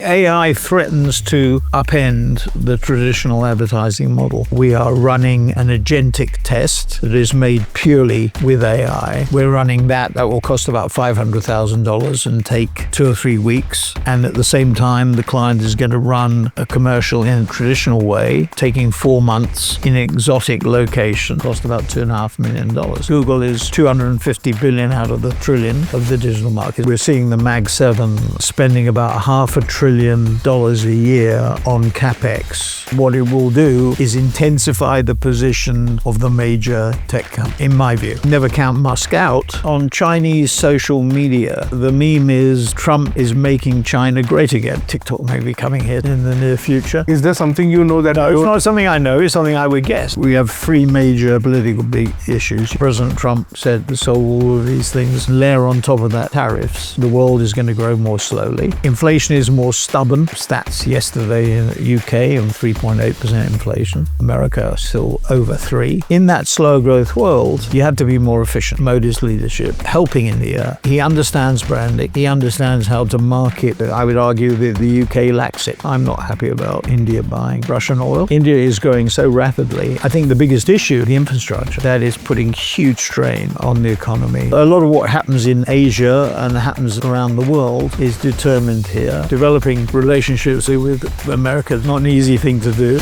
AI threatens to upend the traditional advertising model. We are running an agentic test that is made purely with AI. We're running that will cost about $500,000 and take 2 or 3 weeks. And at the same time, the client is going to run a commercial in a traditional way, taking 4 months in an exotic location, cost about $2.5 million. Google is $250 billion out of the trillion of the digital market. We're seeing the Mag 7 spending about $500 billion a year on CapEx. What it will do is intensify the position of the major tech companies, in my view. Never count Musk out. On Chinese social media, the meme is Trump is making China great again. TikTok may be coming here in the near future. Is there something you know that... No, it's not something I know, it's something I would guess. We have 3 major political big issues. President Trump said to solve all of these things, layer on top of that tariffs. The world is going to grow more slowly. Inflation is more stubborn. Stats yesterday in the UK and 3.8% inflation. America still over 3. In that slow growth world, you have to be more efficient. Modi's leadership, helping India. He understands branding. He understands how to market. I would argue that the UK lacks it. I'm not happy about India buying Russian oil. India is growing so rapidly. I think the biggest issue, the infrastructure, that is putting huge strain on the economy. A lot of what happens in Asia and happens around the world is determined here. Developing relationships with America is not an easy thing to do.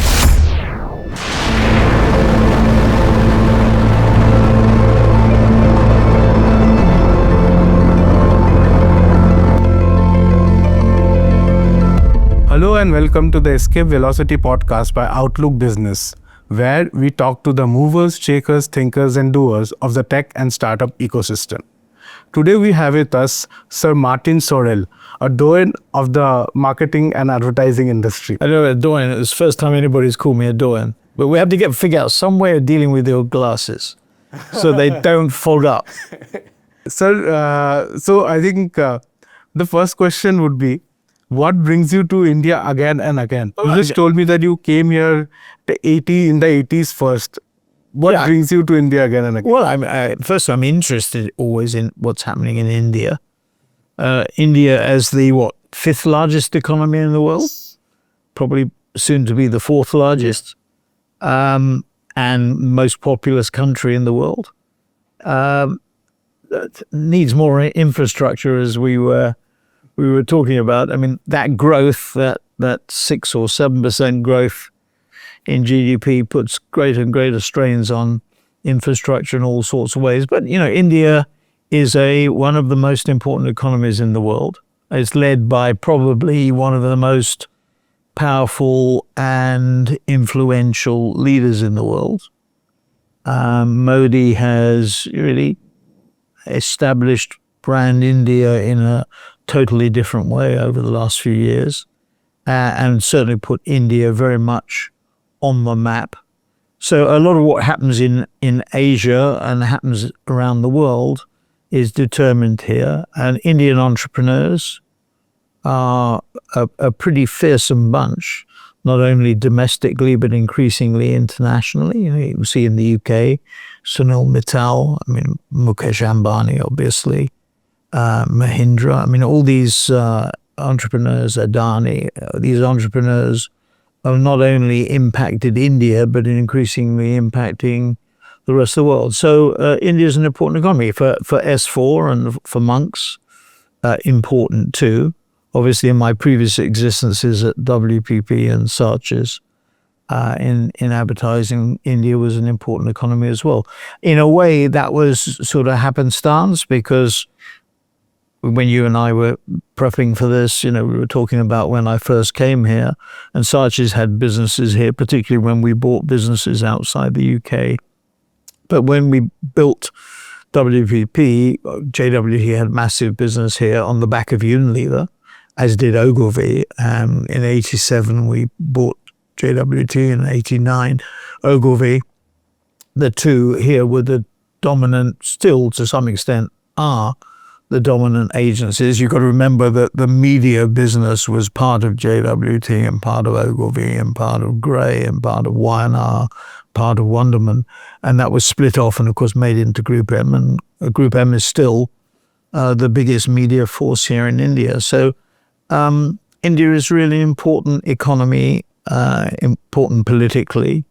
Hello and welcome to the Escape Velocity podcast by Outlook Business, where we talk to the movers, shakers, thinkers and doers of the tech and startup ecosystem. Today we have with us Sir Martin Sorrell, a doyen of the marketing and advertising industry. I know a doyen. It's the first time anybody's called me a doyen. But we have to figure out some way of dealing with your glasses so they don't fold up. Sir, so I think the first question would be, what brings you to India again and again? You just told me that you came here in the 80s first. What brings you to India again and again? Well, first I'm interested always in what's happening in India. India as the 5th largest economy in the world, probably soon to be the 4th largest, and most populous country in the world. Needs more infrastructure, as we were talking about. I mean, that growth, that 6 or 7% growth in GDP puts greater and greater strains on infrastructure in all sorts of ways. But, India is one of the most important economies in the world. It's led by probably one of the most powerful and influential leaders in the world. Modi has really established brand India in a totally different way over the last few years, and certainly put India very much on the map. So a lot of what happens in Asia and happens around the world is determined here. And Indian entrepreneurs are a pretty fearsome bunch, not only domestically, but increasingly internationally. You see in the UK, Sunil Mittal, Mukesh Ambani, obviously, Mahindra. All these entrepreneurs, Adani, these entrepreneurs have not only impacted India, but increasingly impacting the rest of the world. So India is an important economy for S4 and for monks, important too. Obviously, in my previous existences at WPP and Saatchi's in advertising, India was an important economy as well. In a way, that was sort of happenstance, because when you and I were prepping for this, we were talking about when I first came here, and Saatchi's had businesses here, particularly when we bought businesses outside the UK. But when we built WPP, JWT had massive business here on the back of Unilever, as did Ogilvy. In 87, we bought JWT, in 89, Ogilvy. The two here were the dominant, still to some extent are the dominant agencies. You've got to remember that the media business was part of JWT and part of Ogilvy and part of Grey and part of Y&R, part of Wunderman, and that was split off and of course made into Group M, and Group M is still the biggest media force here in India. So India is really important economy, important politically,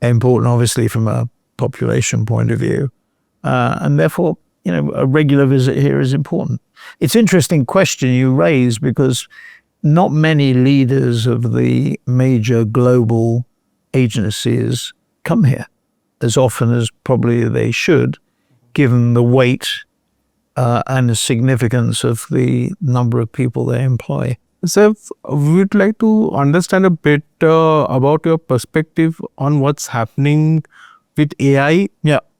important obviously from a population point of view, and therefore, a regular visit here is important. It's an interesting question you raise because not many leaders of the major global agencies come here as often as probably they should, given the weight and the significance of the number of people they employ. So we'd like to understand a bit about your perspective on what's happening with AI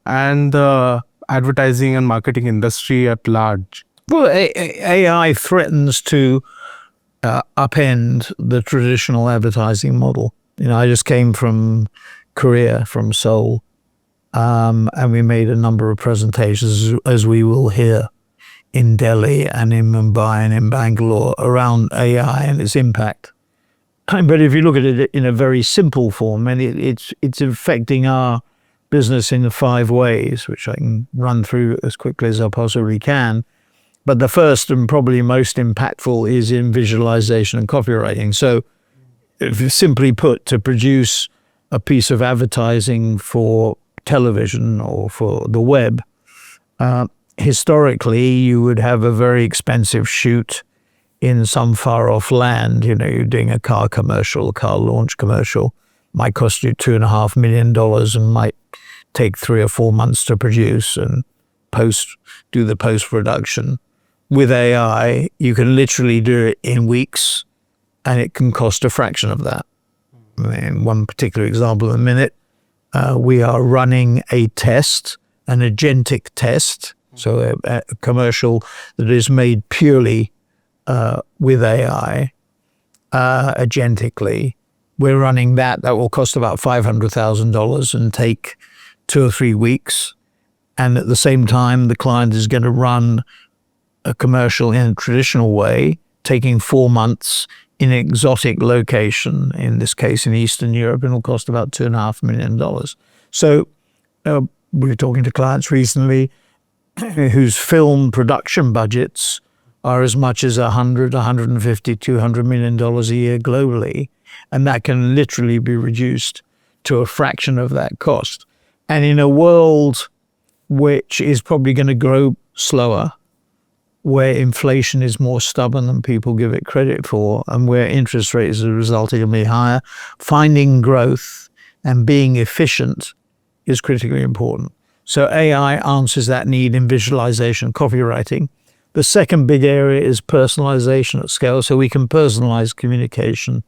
and the advertising and marketing industry at large. Well, AI threatens to upend the traditional advertising model. I just came from Korea, from Seoul, and we made a number of presentations, as we will hear, in Delhi and in Mumbai and in Bangalore around AI and its impact. But if you look at it in a very simple form, and it's affecting our business in 5 ways, which I can run through as quickly as I possibly can. But the first and probably most impactful is in visualization and copywriting. So if you simply put, to produce a piece of advertising for television or for the web, historically you would have a very expensive shoot in some far off land. You're doing a car commercial, a car launch commercial, might cost you $2.5 million and might take 3 or 4 months to produce and do the post-production. With AI, you can literally do it in weeks and it can cost a fraction of that. One particular example in a minute, we are running a test, an agentic test, so a commercial that is made purely with AI, agentically. We're running that will cost about $500,000 and take 2 or 3 weeks. And at the same time, the client is going to run a commercial in a traditional way, taking 4 months in an exotic location, in this case in Eastern Europe, and it'll cost about $2.5 million. So we were talking to clients recently whose film production budgets are as much as $100, $150, $200 million a year globally, and that can literally be reduced to a fraction of that cost. And in a world which is probably going to grow slower, where inflation is more stubborn than people give it credit for, and where interest rates are resulting in being higher, finding growth and being efficient is critically important. So AI answers that need in visualization, copywriting. The second big area is personalization at scale. So we can personalize communication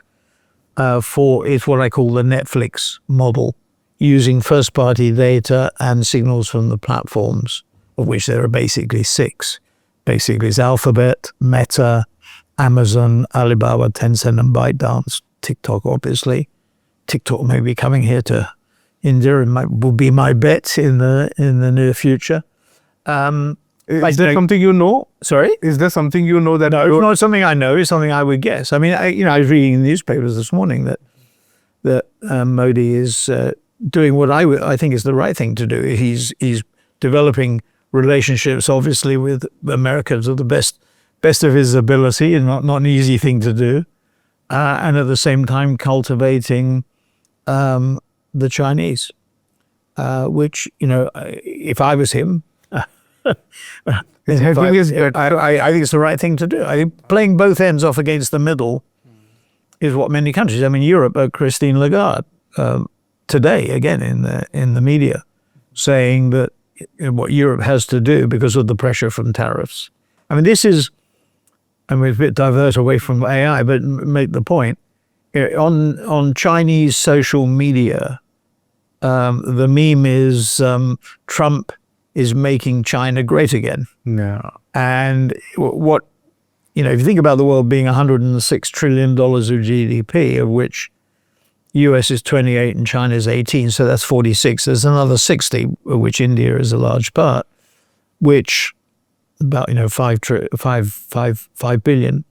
it's what I call the Netflix model, using first-party data and signals from the platforms, of which there are basically 6. Basically, it's Alphabet, Meta, Amazon, Alibaba, Tencent, and ByteDance. TikTok, obviously. TikTok may be coming here to India, and will be my bet in the near future. Is there something you know? Sorry? Is there something you know that? No, it's not something I know. It's something I would guess. I mean, I was reading in the newspapers this morning that Modi is doing what I think is the right thing to do. He's developing relationships, obviously, with America to the best of his ability, and not an easy thing to do, and at the same time cultivating the Chinese, which, if I was him, I think it's the right thing to do. I think playing both ends off against the middle is what many countries. I mean, Europe, Christine Lagarde today again in the media, saying that what Europe has to do because of the pressure from tariffs. I mean, we're a bit diverse away from AI, but make the point. On Chinese social media, the meme is Trump is making China great again. Yeah. And if you think about the world being $106 trillion of GDP, of which US is 28 and China is 18, so that's 46. There's another 60, of which India is a large part, which about 5 billion.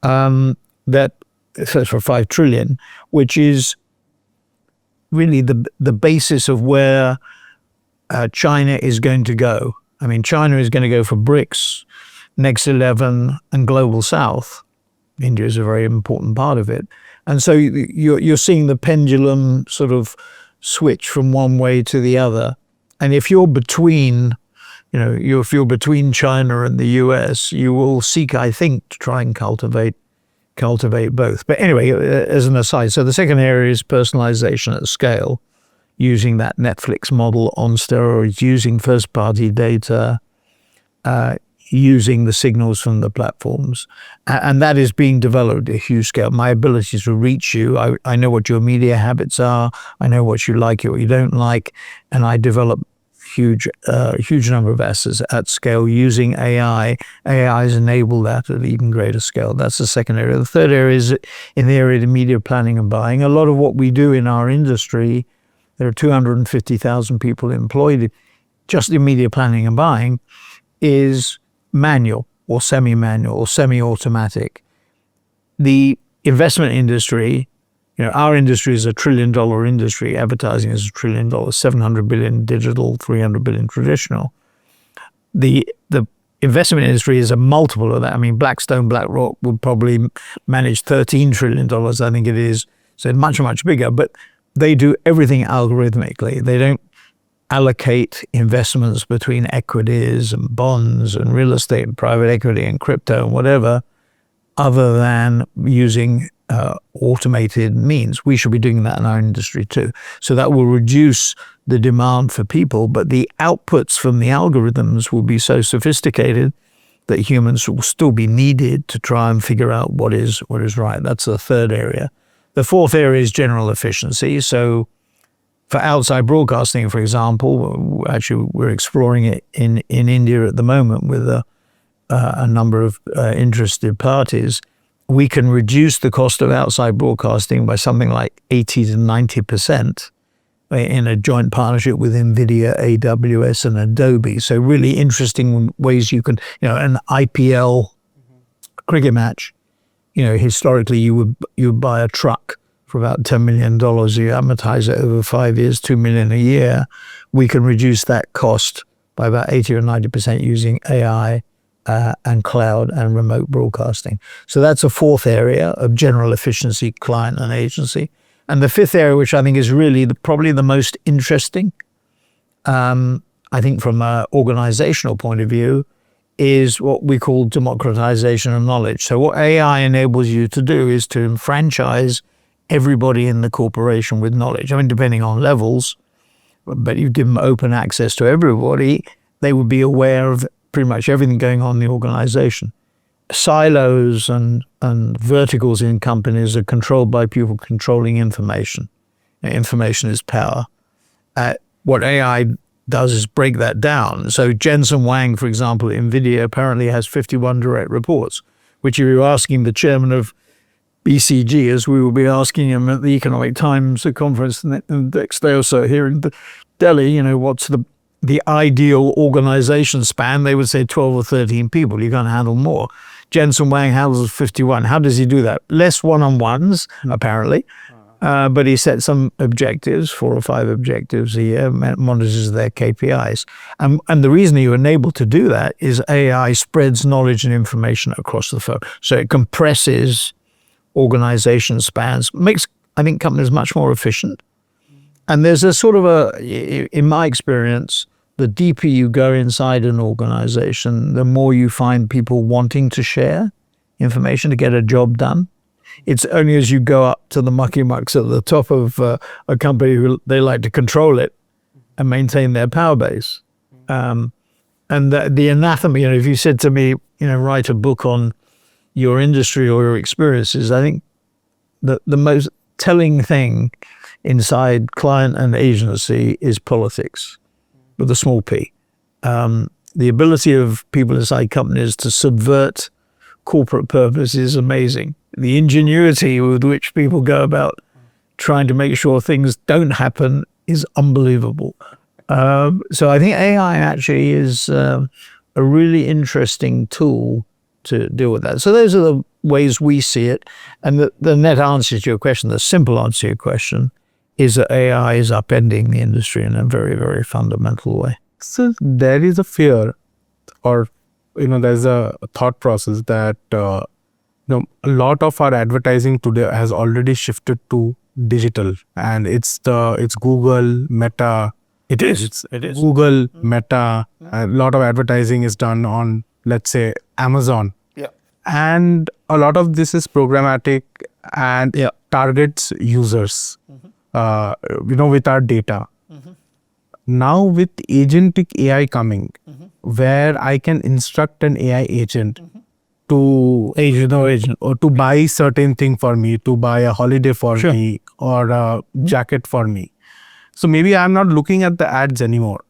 That's for 5 trillion, which is really the basis of where China is going to go. I mean, China is going to go for BRICS, Next 11, and Global South. India is a very important part of it. And so you're seeing the pendulum sort of switch from one way to the other. And if you're between, if you're between China and the US, you will seek, I think, to try and cultivate both. But anyway, as an aside, so the second area is personalization at scale, using that Netflix model on steroids, using first-party data, using the signals from the platforms. And that is being developed at a huge scale. My ability to reach you, I know what your media habits are, I know what you like, what you don't like, and I develop huge number of assets at scale using AI. AI has enabled that at even greater scale. That's the second area. The third area is in the area of media planning and buying. A lot of what we do in our industry, there are 250,000 people employed just in media planning and buying, is manual or semi-manual or semi-automatic. The investment industry, our industry is $1 trillion industry. Advertising is $1 trillion, $700 billion digital, $300 billion traditional. The investment industry is a multiple of that. I mean, Blackstone, BlackRock would probably manage $13 trillion, I think it is. So much, much bigger, but they do everything algorithmically. They don't allocate investments between equities and bonds and real estate and private equity and crypto and whatever, other than using automated means. We should be doing that in our industry too. So that will reduce the demand for people, but the outputs from the algorithms will be so sophisticated that humans will still be needed to try and figure out what is right. That's the third area. The fourth area is general efficiency. So for outside broadcasting, for example, actually we're exploring it in India at the moment with a number of interested parties. We can reduce the cost of outside broadcasting by something like 80 to 90% in a joint partnership with NVIDIA, AWS, and Adobe. So really interesting ways you can, an IPL cricket match, historically you would buy a truck for about $10 million. You amortize it over 5 years, $2 million a year. We can reduce that cost by about 80 or 90% using AI and cloud and remote broadcasting. So that's a fourth area of general efficiency, client and agency. And the fifth area, which I think is really probably the most interesting, I think from an organizational point of view, is what we call democratization of knowledge. So what AI enables you to do is to enfranchise everybody in the corporation with knowledge. I mean, depending on levels, but you give them open access to everybody, they would be aware of pretty much everything going on in the organization. Silos and verticals in companies are controlled by people controlling information. Information is power. What AI does is break that down. So Jensen Huang, for example, at NVIDIA apparently has 51 direct reports, which if you're asking the chairman of BCG, as we will be asking him at the Economic Times conference the next day or so here in Delhi, what's the ideal organization span? They would say 12 or 13 people. You can't handle more. Jensen Huang handles 51. How does he do that? Less one-on-ones, apparently. But he set some objectives, 4 or 5 objectives a year, monitors their KPIs. And the reason you're enabled to do that is AI spreads knowledge and information across the phone. So it compresses organization spans, makes, I think, companies much more efficient. And there's a sort of in my experience, the deeper you go inside an organization, the more you find people wanting to share information to get a job done. It's only as you go up to the mucky mucks at the top of a company who they like to control it and maintain their power base. And the anathema, if you said to me, write a book on your industry or your experiences, I think the most telling thing inside client and agency is politics with a small p. The ability of people inside companies to subvert corporate purpose is amazing. The ingenuity with which people go about trying to make sure things don't happen is unbelievable. So I think AI actually is a really interesting tool to deal with that. So those are the ways we see it. And the net answer to your question, the simple answer to your question, is that AI is upending the industry in a very, very fundamental way. So there is a fear, or there's a thought process that A lot of our advertising today has already shifted to digital, and it's Google, Meta. It is. It's Google, Meta. A lot of advertising is done on, let's say, Amazon. Yeah. And a lot of this is programmatic and targets users, with our data. Now with agentic AI coming, where I can instruct an AI agent to or to buy certain thing for me, to buy a holiday for me or a jacket for me. So maybe I'm not looking at the ads anymore.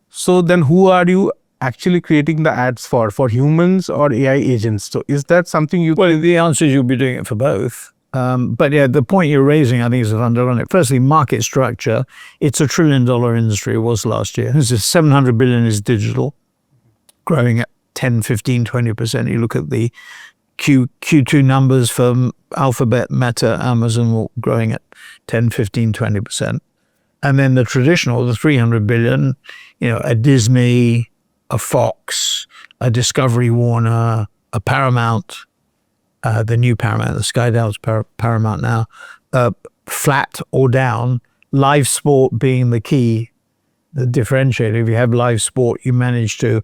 So then who are you actually creating the ads for humans or AI agents? So is that something you... Well, the answer is you'll be doing it for both. But yeah, the point you're raising, I think, is underlying. Firstly, market structure. It's $1 trillion industry. It was last year. This is 700 billion is digital, growing at 10, 15, 20%. You look at the Q2 numbers from Alphabet, Meta, Amazon, growing at 10, 15, 20%. And then the traditional, the 300 billion, a Disney, a Fox, a Discovery Warner, a Paramount, the new Paramount, the Skydale's Paramount now, flat or down, live sport being the key, the differentiator. If you have live sport, you manage to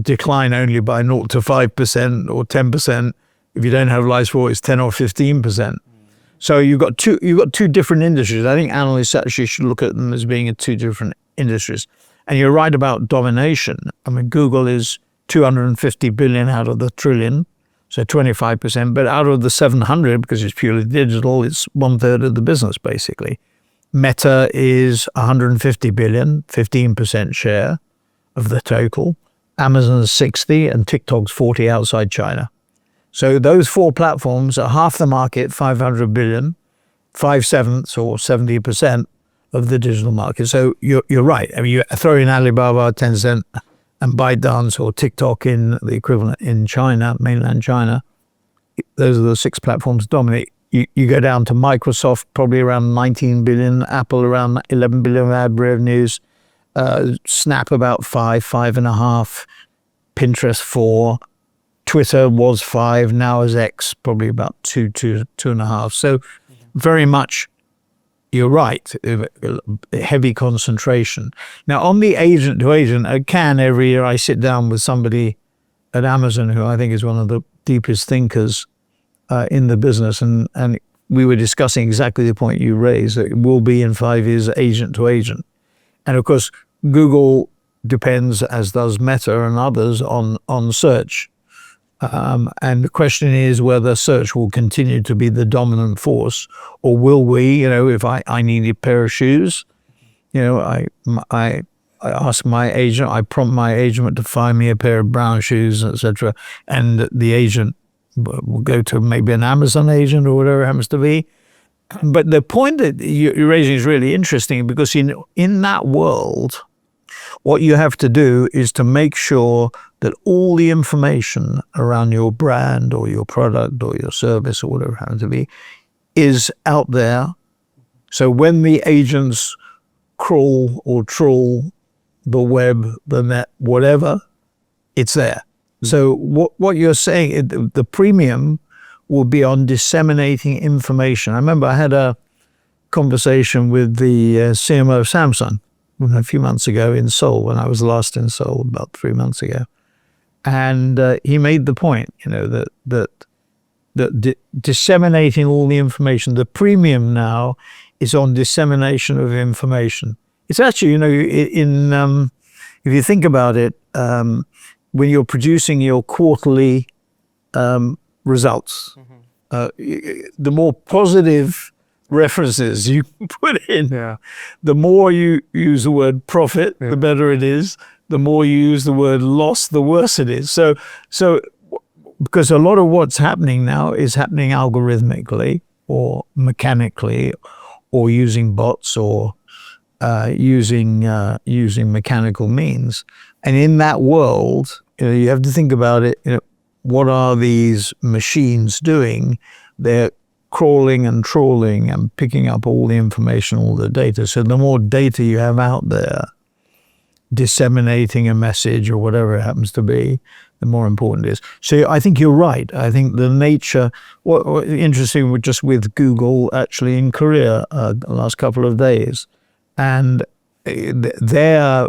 decline only by 0 to 5% or 10%. If you don't have live sport, it's 10 or 15%. So you've got two different industries. I think analysts actually should look at them as being two different industries. And you're right about domination. I mean, Google is 250 billion out of the trillion, so 25%. But out of the 700, because it's purely digital, it's 1/3 of the business basically. Meta is 150 billion, 15% share of the total. Amazon's 60 and TikTok's 40 outside China. So those four platforms are half the market, 500 billion, 5/7 or 70% of the digital market. So you're right. I mean, you throw in Alibaba, Tencent, and ByteDance or TikTok in the equivalent in China, mainland China. Those are the six platforms dominate. You go down to Microsoft, probably around 19 billion, Apple around 11 billion ad revenues, Snap about 5.5, Pinterest 4, Twitter was 5, now is X, probably about 2.5. So very much, you're right, heavy concentration. Now on the agent to agent, every year I sit down with somebody at Amazon who I think is one of the deepest thinkers in the business, and we were discussing exactly the point you raised, that it will be in 5 years agent to agent. And of course, Google depends, as does Meta and others, on search. And the question is whether search will continue to be the dominant force, or will we, if I need a pair of shoes, I ask my agent, I prompt my agent to find me a pair of brown shoes, etc. And the agent will go to maybe an Amazon agent or whatever it happens to be. But the point that you're raising is really interesting, because in that world, what you have to do is to make sure that all the information around your brand or your product or your service or whatever it happens to be is out there. So when the agents crawl or trawl the web, the net, whatever, it's there. So what you're saying, the premium will be on disseminating information. I remember I had a conversation with the CMO of Samsung a few months ago in Seoul, when I was last in Seoul about 3 months ago. And he made the point, that disseminating all the information, the premium now is on dissemination of information. It's actually, if you think about it, when you're producing your quarterly results, the more positive references you put in, the more you use the word profit, the better it is. The more you use the word loss, the worse it is. So because a lot of what's happening now is happening algorithmically or mechanically, or using bots, or using mechanical means. And in that world, you have to think about it. What are these machines doing? They're crawling and trawling and picking up all the information, all the data. So the more data you have out there, disseminating a message or whatever it happens to be, the more important it is. So I think you're right. I think the nature, what interesting just with Google actually in Korea the last couple of days, and their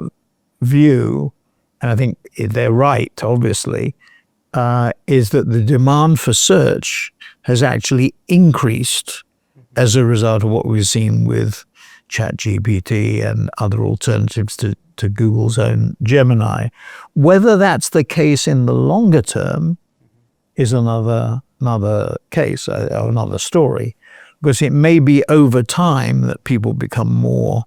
view, and I think they're right, obviously, is that the demand for search has actually increased as a result of what we've seen with ChatGPT and other alternatives to Google's own Gemini. Whether that's the case in the longer term is another case, or another story, because it may be over time that people become more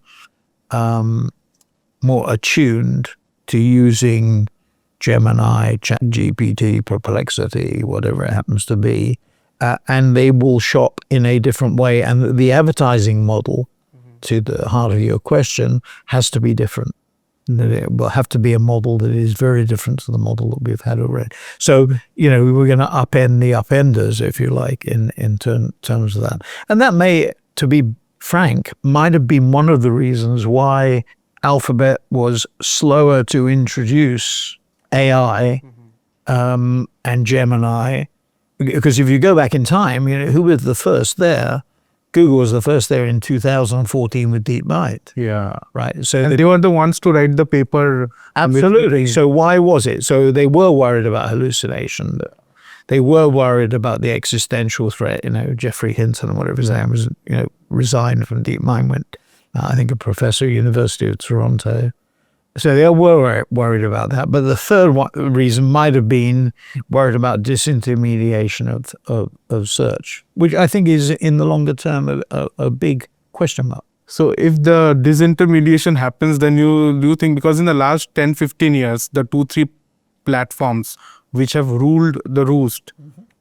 attuned to using Gemini, ChatGPT, Perplexity, whatever it happens to be, and they will shop in a different way. And the advertising model, to the heart of your question, has to be different. It will have to be a model that is very different to the model that we've had already. So, we're going to upend the upenders, if you like, in terms of that. And that may, to be frank, might have been one of the reasons why Alphabet was slower to introduce AI and Gemini. Because if you go back in time, who was the first there? Google was the first there in 2014 with DeepMind. Yeah. Right. So they were the ones to write the paper. Absolutely. So why was it? So they were worried about hallucination. They were worried about the existential threat. Jeffrey Hinton, whatever his name was, resigned from DeepMind, went, I think, a professor at University of Toronto. So they were worried about that. But the third reason might have been worried about disintermediation of search, which I think is in the longer term a big question mark. So if the disintermediation happens, then you think, because in the last 10, 15 years, the 2-3 platforms which have ruled the roost,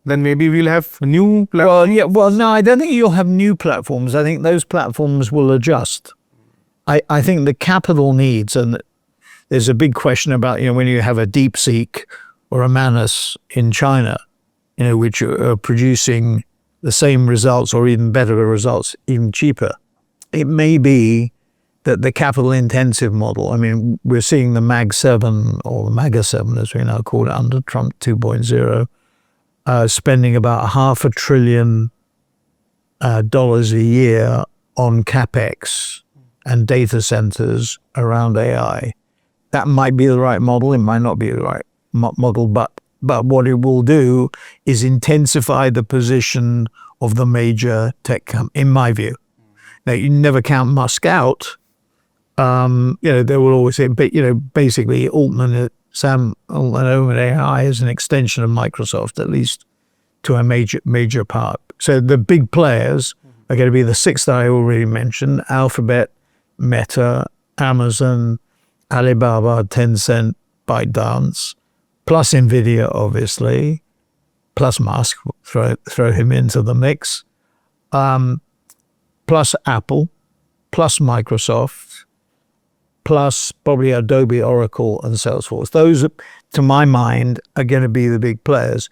then maybe we'll have new platforms. Well, no, I don't think you'll have new platforms. I think those platforms will adjust. I think the capital needs, and there's a big question about, when you have a DeepSeek or a Manus in China, which are producing the same results or even better results, even cheaper. It may be that the capital intensive model, we're seeing the Mag 7 or the MAGA 7, as we now call it, under Trump 2.0, spending about $500 billion a year on CapEx and data centers around AI. That might be the right model. It might not be the right model, but what it will do is intensify the position of the major tech companies, in my view. Now, you never count Musk out. They will always say, but basically, Sam Altman OpenAI is an extension of Microsoft, at least to a major part. So the big players are going to be the six that I already mentioned: Alphabet, Meta, Amazon, Alibaba, Tencent, ByteDance, plus Nvidia, obviously, plus Musk, throw him into the mix, plus Apple, plus Microsoft, plus probably Adobe, Oracle, and Salesforce. Those, to my mind, are going to be the big players.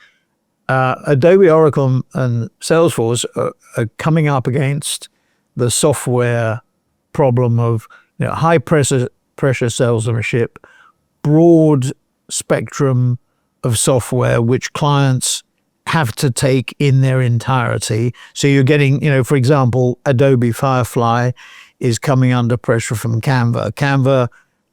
Adobe, Oracle, and Salesforce are coming up against the software problem of high pressure salesmanship, broad spectrum of software which clients have to take in their entirety. So you're getting, for example, Adobe Firefly is coming under pressure from Canva. Canva,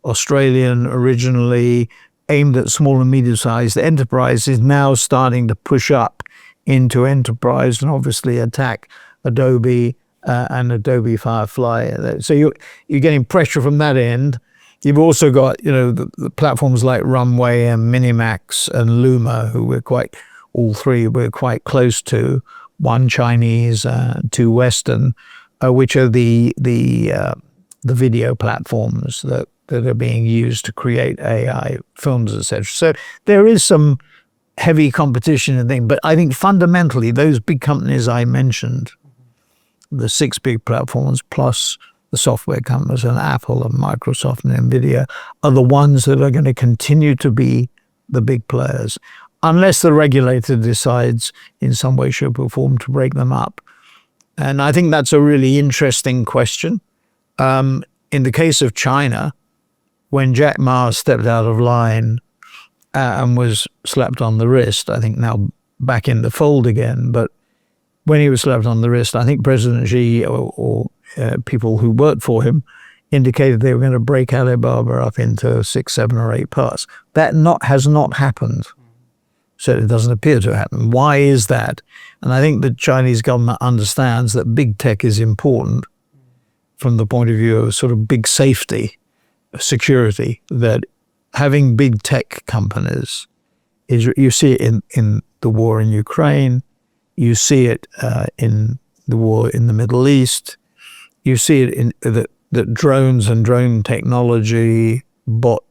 Australian originally, aimed at small and medium-sized enterprise, is now starting to push up into enterprise and obviously attack Adobe and Adobe Firefly. So you're getting pressure from that end. You've also got, the platforms like Runway and Minimax and Luma, who all three we're quite close to, one Chinese, two Western, which are the video platforms that are being used to create AI films, etc. So there is some heavy competition and thing, but I think fundamentally those big companies I mentioned, the six big platforms plus the software companies and Apple and Microsoft and Nvidia, are the ones that are going to continue to be the big players, unless the regulator decides in some way, shape or form to break them up. And I think that's a really interesting question. In the case of China, when Jack Ma stepped out of line and was slapped on the wrist, I think now back in the fold again, but when he was slapped on the wrist, I think President Xi or people who worked for him indicated they were going to break Alibaba up into 6, 7 or 8 parts. That has not happened. So it doesn't appear to happen. Why is that? And I think the Chinese government understands that big tech is important from the point of view of sort of big safety, security, that having big tech companies is, you see it in the war in Ukraine, you see it in the war in the Middle East, you see it in that drones and drone technology, bot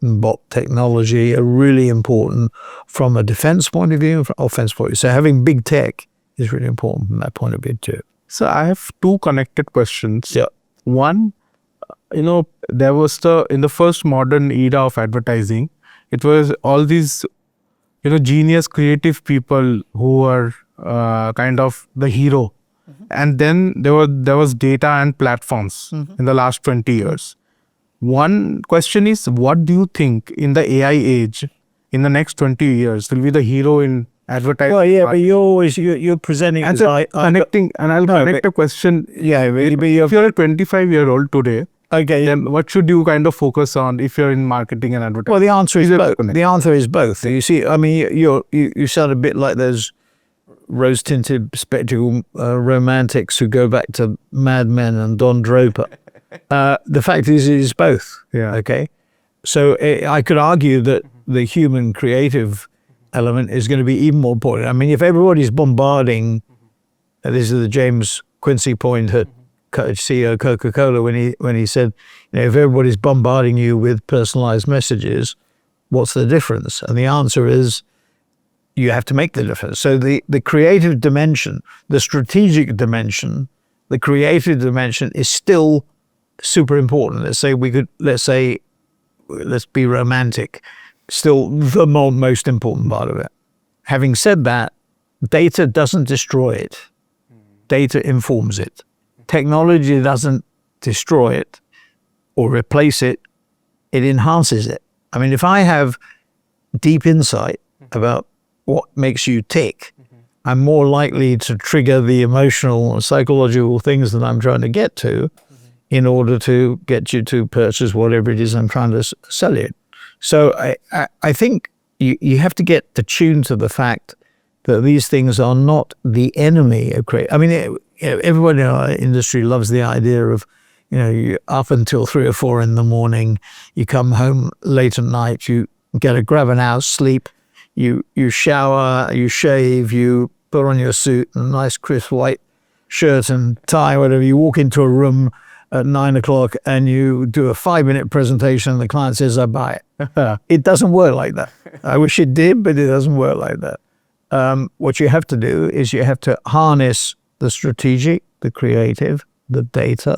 technology are really important from a defense point of view and from offense point of view. So having big tech is really important from that point of view too. So I have 2 connected questions. Yeah. One, there was in the first modern era of advertising, it was all these, genius creative people who were kind of the hero. And then there was data and platforms in the last 20 years. One question is, what do you think in the AI age, in the next 20 years, will be the hero in advertising? Well, yeah, but you're presenting and connecting, and I'll connect a question. Yeah, but if you're a 25-year-old today, okay, then what should you kind of focus on if you're in marketing and advertising? Well, the answer is both. The answer is both. You see, I mean, you sound a bit like those rose-tinted spectacle romantics who go back to Mad Men and Don Draper. The fact is, it is both. Yeah. Okay. So I could argue that the human creative element is going to be even more important. I mean, if everybody's bombarding, this is the James Quincy point at CEO Coca-Cola when he said, if everybody's bombarding you with personalized messages, what's the difference? And the answer is, you have to make the difference. So the creative dimension, the strategic dimension, the creative dimension is still super important. Let's be romantic, still the most important part of it. Having said that, data doesn't destroy it. Data informs it. Technology doesn't destroy it or replace it. It enhances it. I mean, if I have deep insight about what makes you tick, I'm more likely to trigger the emotional and psychological things that I'm trying to get to in order to get you to purchase whatever it is I'm trying to sell you. So I think you have to get attuned to the fact that these things are not the enemy of creative. I mean, everyone in our industry loves the idea of, you up until 3 or 4 in the morning, you come home late at night, you grab an hour's sleep, you shower, you shave, you put on your suit and a nice crisp white shirt and tie, whatever. You walk into a room at 9 o'clock and you do a 5-minute presentation and the client says, I buy it. It doesn't work like that. I wish it did, but it doesn't work like that. What you have to do is you have to harness the strategic, the creative, the data,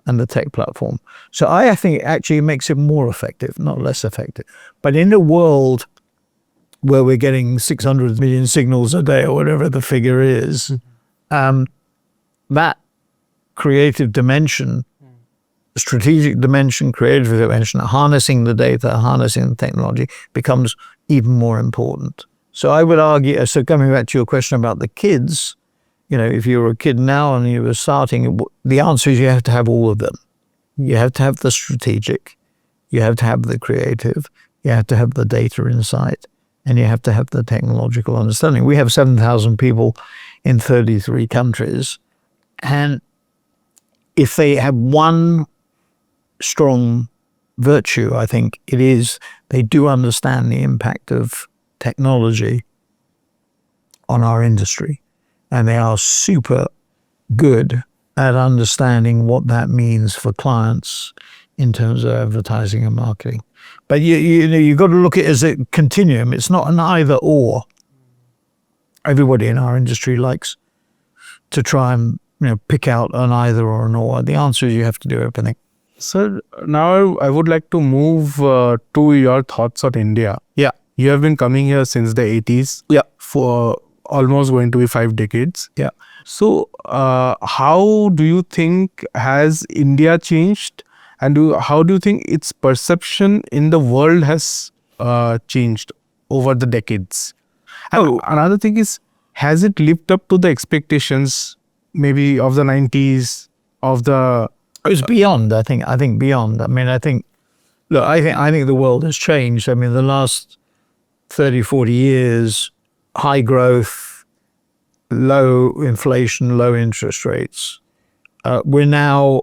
and the tech platform. So I think it actually makes it more effective, not less effective. But in a world where we're getting 600 million signals a day or whatever the figure is, that creative dimension, strategic dimension, creative dimension, harnessing the data, harnessing the technology becomes even more important. So I would argue, so coming back to your question about the kids, if you're a kid now and you were starting, the answer is you have to have all of them. You have to have the strategic, you have to have the creative, you have to have the data insight, and you have to have the technological understanding. We have 7,000 people in 33 countries. And if they have one strong virtue, I think it is they do understand the impact of technology on our industry. And they are super good at understanding what that means for clients in terms of advertising and marketing. But you've got to look at it as a continuum. It's not an either or. Everybody in our industry likes to try and pick out an either or an or. The answer is you have to do everything. Sir, now I would like to move to your thoughts on India. Yeah. You have been coming here since the 80s. Yeah. For almost going to be 5 decades. Yeah. So how do you think has India changed And how do you think its perception in the world has changed over the decades? And another thing is, has it lived up to the expectations maybe of the 90s, of the... It was beyond, I think. I think beyond. I mean, I think the world has changed. I mean, the last 30, 40 years, high growth, low inflation, low interest rates. We're now,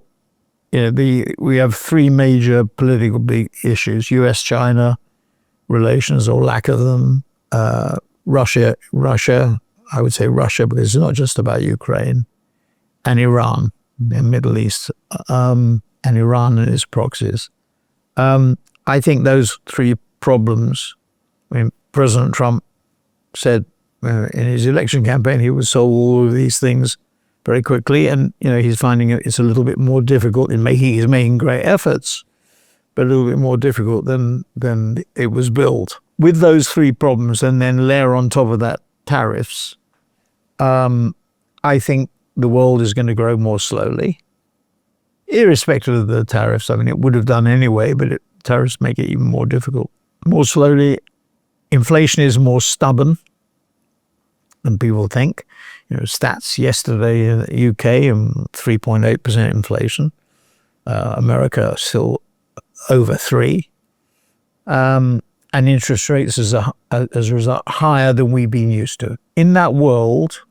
we have three major political big issues: U.S.-China relations or lack of them, Russia. I would say Russia, but it's not just about Ukraine, and Iran, the Middle East, and Iran and its proxies. I think those three problems. I mean, President Trump said in his election campaign he would solve all of these things very quickly, and he's finding it's a little bit more difficult he's making great efforts, but a little bit more difficult than it was built. With those three problems, and then layer on top of that tariffs, I think the world is going to grow more slowly, irrespective of the tariffs. I mean, it would have done anyway, but tariffs make it even more difficult. More slowly, inflation is more stubborn than people think. Stats yesterday in the UK, 3.8% inflation. America still over 3%. And interest rates as a result higher than we've been used to. In that world,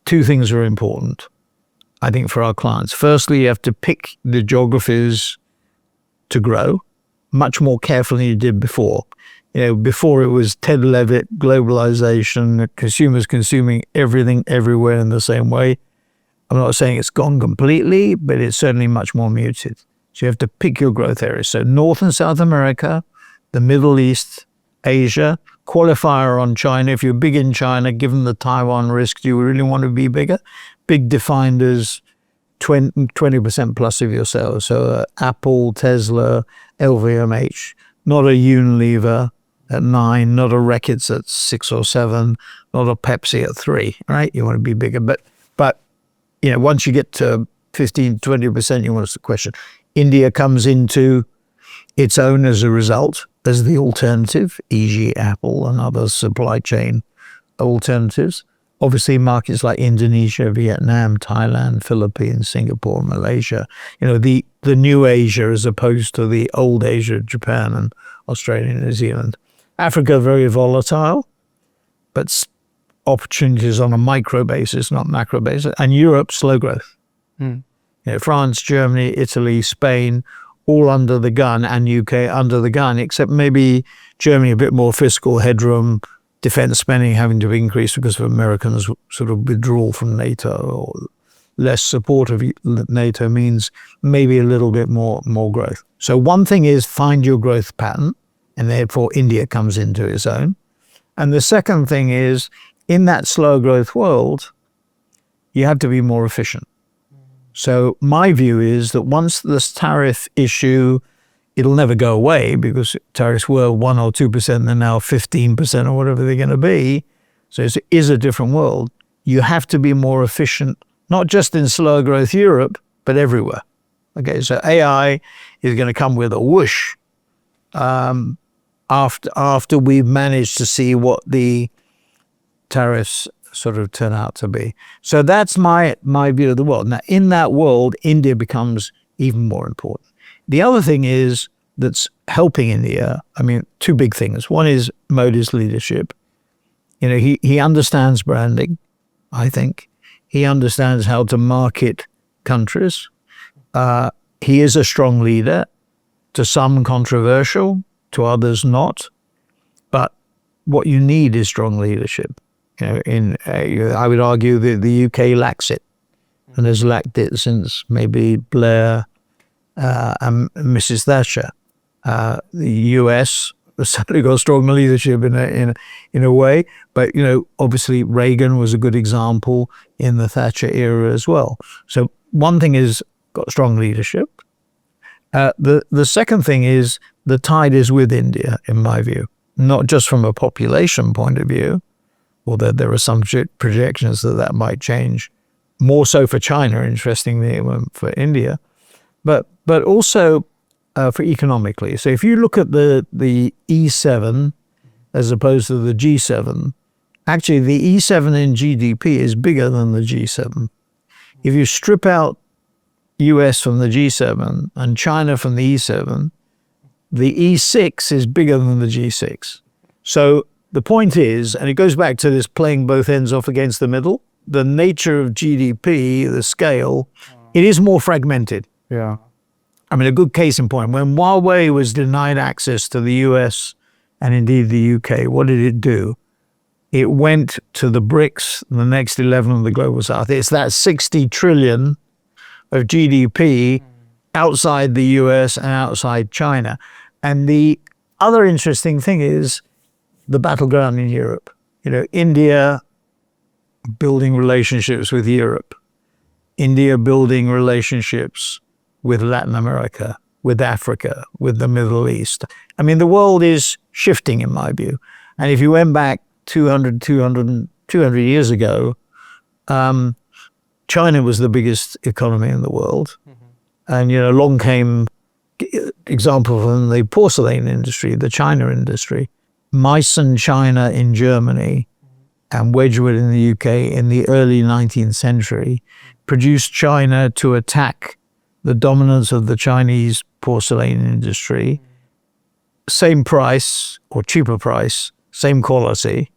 two things are important, I think, for our clients. Firstly, you have to pick the geographies to grow much more carefully than you did before. Before it was Ted Levitt, globalization, consumers consuming everything everywhere in the same way. I'm not saying it's gone completely, but it's certainly much more muted. So you have to pick your growth areas. So North and South America, the Middle East, Asia, qualifier on China. If you're big in China, given the Taiwan risk, do you really want to be bigger? Big defined as 20% plus of your sales. So Apple, Tesla, LVMH, not a Unilever at 9, not a Reckitt's at 6 or 7, not a Pepsi at 3, right? You want to be bigger. But once you get to 15, 20%, you want to question. India comes into its own as a result, as the alternative, e.g. Apple and other supply chain alternatives. Obviously, markets like Indonesia, Vietnam, Thailand, Philippines, Singapore, Malaysia, the new Asia as opposed to the old Asia, Japan and Australia and New Zealand. Africa, very volatile, but opportunities on a micro basis, not macro basis. And Europe, slow growth. France, Germany, Italy, Spain, all under the gun, and UK under the gun, except maybe Germany a bit more fiscal headroom, defense spending having to increase because of Americans' sort of withdrawal from NATO, or less support of NATO means maybe a little bit more growth. So one thing is find your growth pattern, and therefore India comes into its own. And the second thing is, in that slow growth world, you have to be more efficient. So my view is that once this tariff issue, it'll never go away because tariffs were 1 or 2%, they're now 15% or whatever they're going to be. So it is a different world. You have to be more efficient, not just in slow growth Europe, but everywhere. Okay, so AI is going to come with a whoosh after we've managed to see what the tariffs sort of turn out to be. So that's my view of the world. Now, in that world, India becomes even more important. The other thing is that's helping India, I mean, two big things. One is Modi's leadership. He understands branding, I think. He understands how to market countries. He is a strong leader, to some controversial, to others not. But what you need is strong leadership. I would argue that the UK lacks it, and has lacked it since maybe Blair and Mrs. Thatcher. The US has certainly got strong leadership in a way, but obviously Reagan was a good example in the Thatcher era as well. So one thing is got strong leadership. The second thing is the tide is with India, in my view, not just from a population point of view, although there are some projections that might change, more so for China, interestingly, than for India. but also for economically. So if you look at the E7 as opposed to the G7, actually the E7 in GDP is bigger than the G7. If you strip out US from the G7 and China from the E7, the E6 is bigger than the G6. So the point is, and it goes back to this playing both ends off against the middle, the nature of GDP, the scale, it is more fragmented. Yeah. I mean, a good case in point, when Huawei was denied access to the US and indeed the UK, what did it do? It went to the BRICS, the next 11 of the global south. It's that 60 trillion of GDP outside the US and outside China. And the other interesting thing is the battleground in Europe. You know, India building relationships with Europe, India building relationships with Latin America, with Africa, with the Middle East. I mean, the world is shifting in my view. And if you went back 200 years ago, China was the biggest economy in the world. And, you know, along came example from the porcelain industry, the China industry. Meissen China in Germany and Wedgwood in the UK in the early 19th century produced China to attack the dominance of the Chinese porcelain industry. Same price or cheaper price, same quality,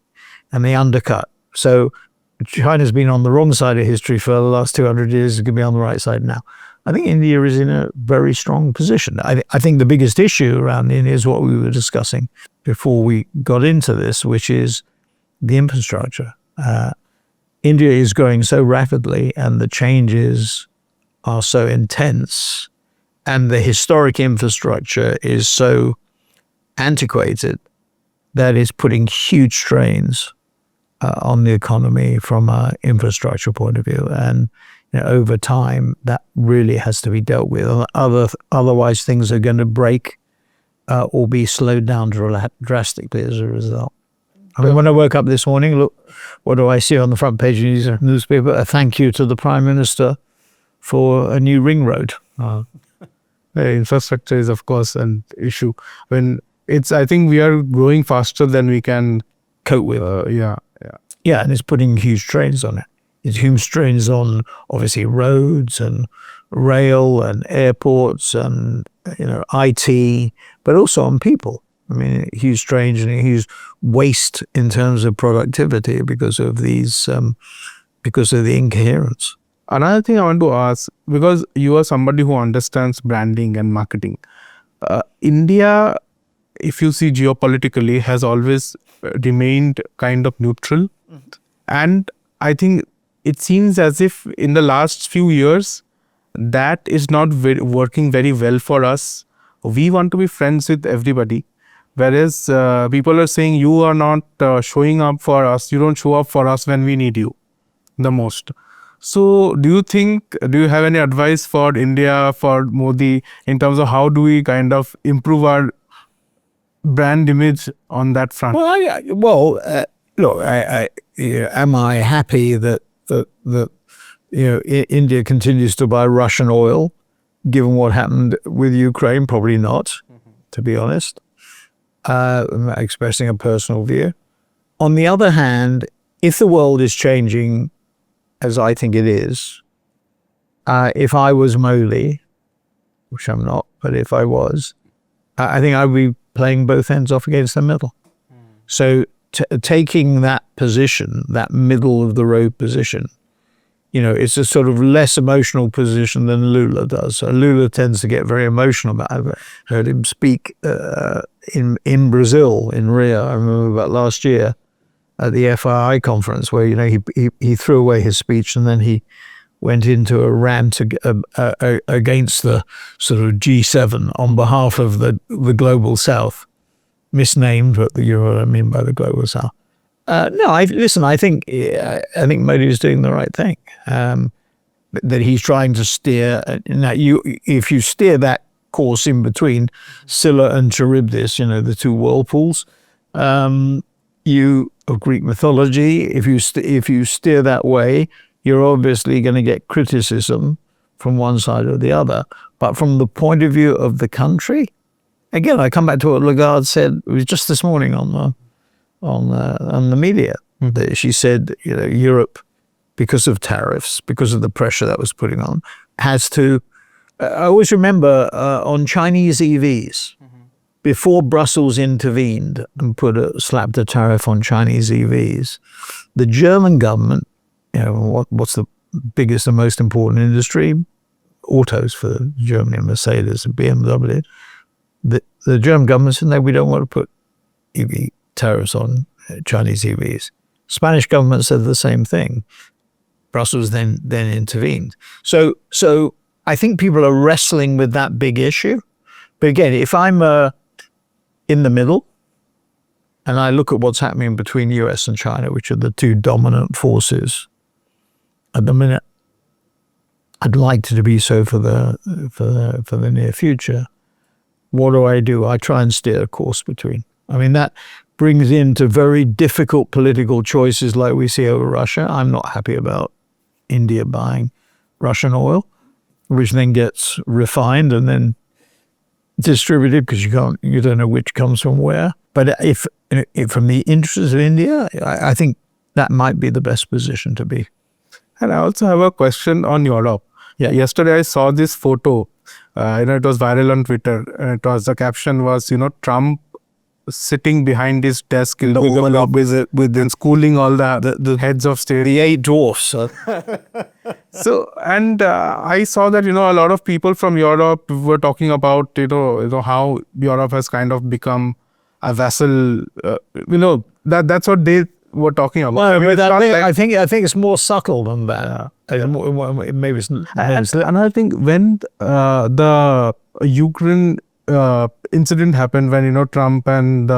and they undercut. So China's been on the wrong side of history for the last 200 years. It's going to be on the right side now. I think India is in a very strong position. I think the biggest issue around India is what we were discussing before we got into this, which is the infrastructure. India is growing so rapidly and the changes are so intense and the historic infrastructure is so antiquated that it's putting huge strains on the economy from an infrastructure point of view. And you know, over time, that really has to be dealt with. Otherwise, things are going to break or be slowed down drastically as a result. I mean, when I woke up this morning, look, what do I see on the front page of the newspaper? A thank you to the Prime Minister for a new ring road. Infrastructure is, of course, an issue. I think we are growing faster than we can cope with. Yeah, and it's putting huge strains on it. It's huge strains on obviously roads and rail and airports and IT, but also on people. I mean, huge strains and huge waste in terms of productivity because of these, because of the incoherence. Another thing I want to ask, because you are somebody who understands branding and marketing, India, if you see geopolitically, has always remained kind of neutral. And I think it seems as if in the last few years, that is not working very well for us. We want to be friends with everybody. Whereas people are saying, you are not showing up for us. You don't show up for us when we need you the most. So do you have any advice for India, for Modi, in terms of how do we kind of improve our brand image on that front? Look, am I happy that India continues to buy Russian oil, given what happened with Ukraine? Probably not, to be honest. I'm expressing a personal view. On the other hand, if the world is changing, as I think it is, if I was Modi, which I'm not, but if I was, I think I would be playing both ends off against the middle. So taking that position, that middle of the road position, it's a sort of less emotional position than Lula does. So Lula tends to get very emotional. I've heard him speak in Brazil, in Rio. I remember about last year at the FII conference where, he threw away his speech and then he went into a rant against the sort of G7 on behalf of the global South. Misnamed, but you know what I mean by the global South. I think Modi is doing the right thing. That he's trying to steer. Now, if you steer that course in between Scylla and Charybdis, the two whirlpools, of Greek mythology. If you steer that way, you're obviously going to get criticism from one side or the other. But from the point of view of the country, again, I come back to what Lagarde said. It was just this morning on the media that she said, Europe, because of tariffs, because of the pressure that was putting on, has to. I always remember on Chinese EVs, before Brussels intervened and slapped a tariff on Chinese EVs, the German government, what's the biggest and most important industry? Autos for Germany, Mercedes and BMW. The German government said, no, we don't want to put EV tariffs on Chinese EVs. Spanish government said the same thing. Brussels then intervened. So I think people are wrestling with that big issue. But again, if I'm in the middle and I look at what's happening between US and China, which are the two dominant forces at the minute, I'd like to be so for the near future. What do? I try and steer a course between. I mean, that brings into very difficult political choices like we see over Russia. I'm not happy about India buying Russian oil, which then gets refined and then distributed because you don't know which comes from where. But if from the interests of India, I think that might be the best position to be. And I also have a question on Europe. Yeah, yesterday I saw this photo. It was viral on Twitter. The caption was, Trump sitting behind his desk in the Oval Office with schooling all the heads of state. The 8 dwarfs. So, and I saw that, a lot of people from Europe were talking about, how Europe has kind of become a vassal. That's what they were talking about. Well, I think it's more subtle than that. Maybe it's not. And I think when the Ukraine incident happened, when Trump and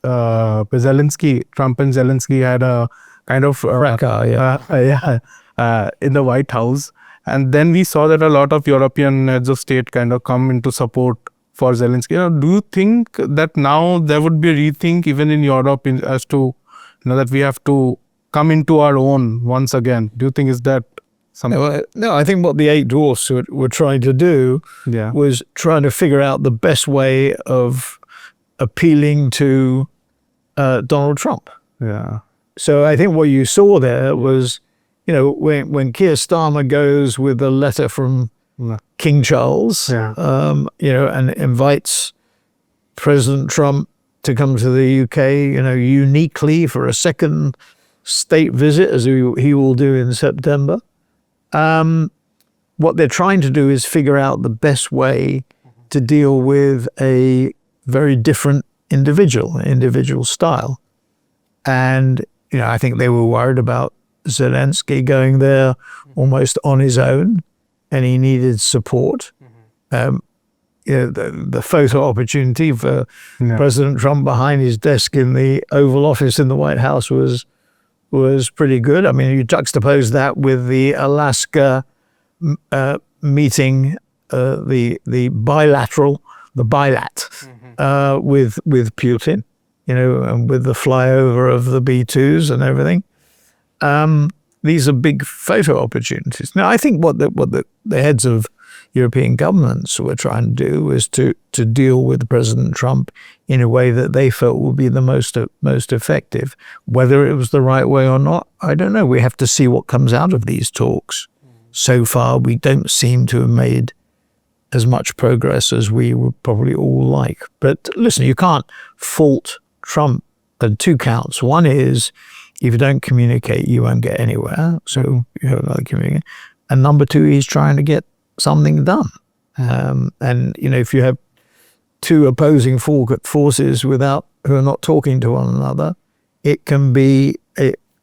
Zelensky had a kind of in the White House, and then we saw that a lot of European heads of state kind of come into support for Zelensky. Do you think that now there would be a rethink even in Europe as to that we have to come into our own once again? Do you think is that something? No, I think what the 8 dwarfs were trying to do was trying to figure out the best way of appealing to Donald Trump. Yeah. So I think what you saw there was, when Keir Starmer goes with a letter from King Charles, and invites President Trump to come to the UK, uniquely for a second state visit, as he will do in September. What they're trying to do is figure out the best way to deal with a very different individual style. And, I think they were worried about Zelensky going there almost on his own, and he needed support. The photo opportunity for President Trump behind his desk in the Oval Office in the White House was pretty good. I mean, you juxtapose that with the Alaska meeting, the bilat with Putin, and with the flyover of the B-2s and everything. These are big photo opportunities. Now, I think what the heads of European governments were trying to do was to deal with President Trump in a way that they felt would be the most effective. Whether it was the right way or not, I don't know. We have to see what comes out of these talks. So far, we don't seem to have made as much progress as we would probably all like. But listen, you can't fault Trump on 2 counts. One is, if you don't communicate, you won't get anywhere. So you have to communicate. And number 2, he's trying to get something done. And if you have 2 opposing forces who are not talking to one another, it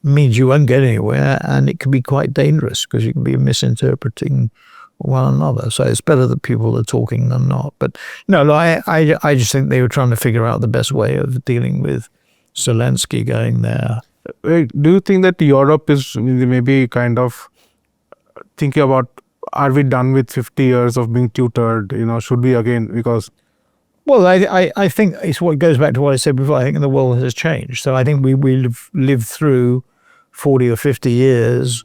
means you won't get anywhere, and it can be quite dangerous because you can be misinterpreting one another. So it's better that people are talking than not. But no, I just think they were trying to figure out the best way of dealing with Zelensky going there. Do you think that Europe is maybe kind of thinking about, are we done with 50 years of being tutored? Should we again, because... Well, I think it's what goes back to what I said before. I think the world has changed. So I think we've lived through 40 or 50 years,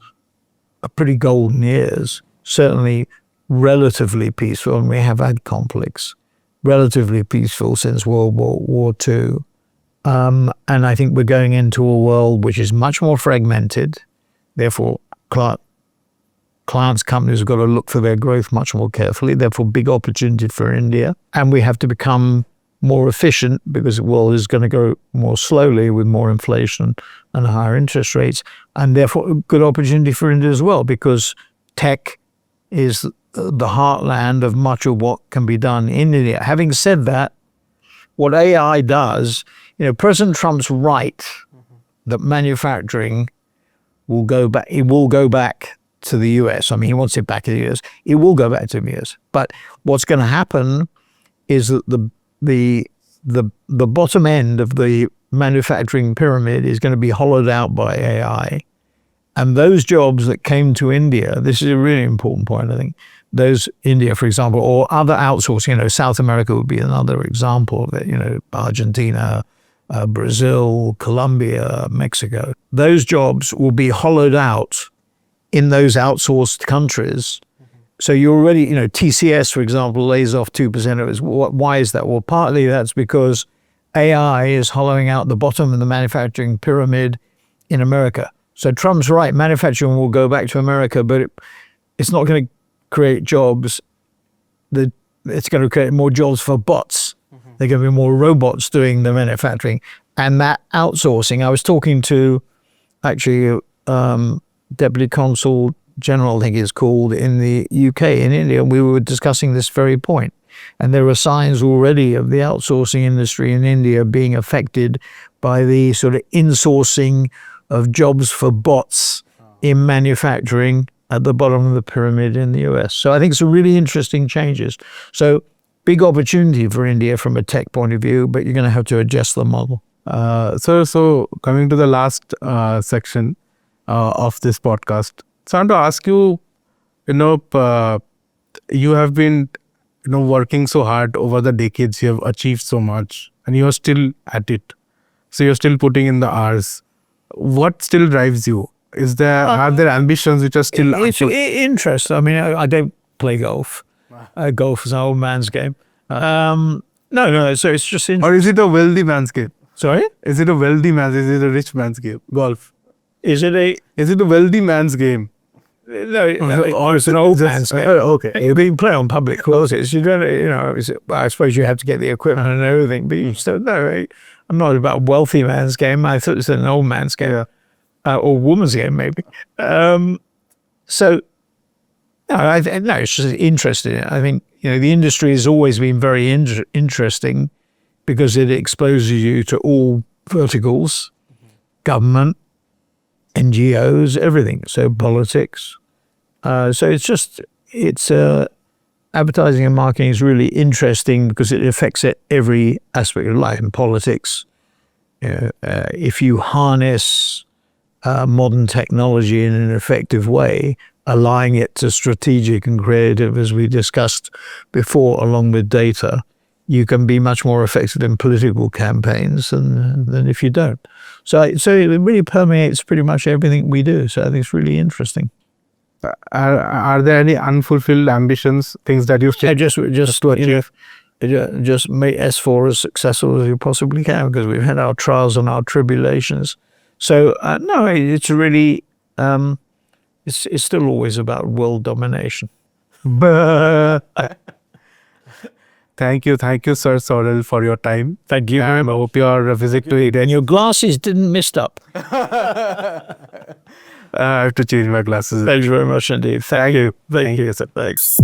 pretty golden years. Certainly relatively peaceful, and we have had conflicts, relatively peaceful since World War II. And I think we're going into a world which is much more fragmented. Therefore, clients, companies have got to look for their growth much more carefully. Therefore, big opportunity for India. And we have to become more efficient because the world is going to go more slowly with more inflation and higher interest rates. And therefore, a good opportunity for India as well, because tech is the heartland of much of what can be done in India. Having said that, what AI does, President Trump's right that manufacturing will go back. It will go back to the US. I mean, he wants it back in the US. It will go back to the US. But what's going to happen is that the bottom end of the manufacturing pyramid is going to be hollowed out by AI. And those jobs that came to India, this is a really important point, I think. Those India, for example, or other outsourcing, South America would be another example of it, Argentina, Brazil, Colombia, Mexico. Those jobs will be hollowed out in those outsourced countries. So you're already, TCS, for example, lays off 2% of its. Why is that? Well, partly that's because AI is hollowing out the bottom of the manufacturing pyramid in America. So Trump's right, manufacturing will go back to America, but it's not going to create jobs. It's going to create more jobs for bots. There are going to be more robots doing the manufacturing. And that outsourcing, I was talking to actually Deputy Consul General, I think it's called, in the UK, in India, and we were discussing this very point. And there are signs already of the outsourcing industry in India being affected by the sort of insourcing of jobs for bots in manufacturing at the bottom of the pyramid in the US. So I think it's a really interesting changes. So big opportunity for India from a tech point of view, but you're going to have to adjust the model. So coming to the last section of this podcast, so I want to ask you, you have been, working so hard over the decades, you have achieved so much, and you are still at it. So you're still putting in the hours. What still drives you? Are there ambitions which are still? It's interest. I mean, I don't play golf. Golf is an old man's game. No. So it's just Or is it a wealthy man's game? Sorry? Is it a wealthy man's? Is it a rich man's game? Golf. Is it a wealthy man's game? No, it's an old man's game. Okay. You play on public courses. You don't, I suppose you have to get the equipment and everything, but you still, no, I'm not about wealthy man's game. I thought it was an old man's game. Or woman's game, maybe. So, no, it's just interesting. I think, the industry has always been very interesting because it exposes you to all verticals, government, NGOs, everything. So politics. So it's advertising and marketing is really interesting because it affects every aspect of life. In politics, if you harness modern technology in an effective way, aligning it to strategic and creative, as we discussed before, along with data, you can be much more effective in political campaigns than if you don't. So it really permeates pretty much everything we do. So I think it's really interesting. Are there any unfulfilled ambitions, things that you still? Just make S4 as successful as you possibly can, because we've had our trials and our tribulations. So no, it's really it's still always about world domination. Thank you, Sir Sorell, for your time. Thank you. I hope your visit to it. And your glasses didn't mist up. I have to change my glasses. Thank you very much indeed. Thank you. Thanks.